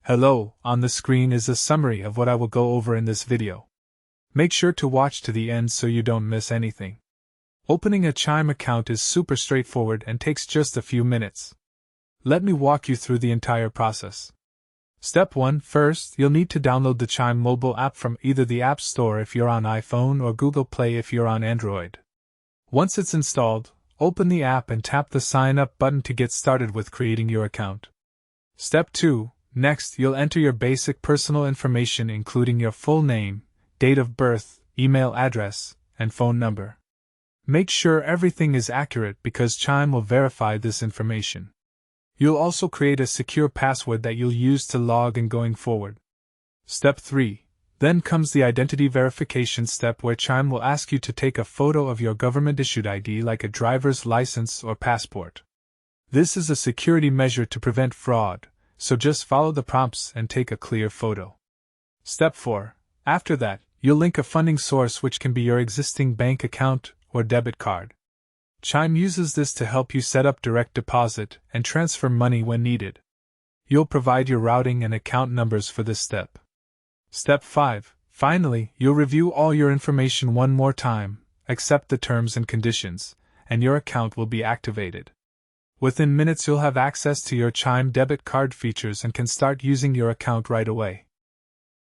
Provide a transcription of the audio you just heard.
Hello, on the screen is a summary of what I will go over in this video. Make sure to watch to the end so you don't miss anything. Opening a CHIME account is super straightforward and takes just a few minutes. Let me walk you through the entire process. Step 1. First, you'll need to download the CHIME mobile app from either the App Store if you're on iPhone or Google Play if you're on Android. Once it's installed, open the app and tap the Sign Up button to get started with creating your account. Step 2. Next, you'll enter your basic personal information including your full name, date of birth, email address, and phone number. Make sure everything is accurate because CHIME will verify this information. You'll also create a secure password that you'll use to log in going forward. Step 3. Then comes the identity verification step where CHIME will ask you to take a photo of your government-issued ID like a driver's license or passport. This is a security measure to prevent fraud, so just follow the prompts and take a clear photo. Step 4. After that, you'll link a funding source which can be your existing bank account or debit card. CHIME uses this to help you set up direct deposit and transfer money when needed. You'll provide your routing and account numbers for this step. Step 5. Finally, you'll review all your information one more time, accept the terms and conditions, and your account will be activated. Within minutes you'll have access to your CHIME debit card features and can start using your account right away.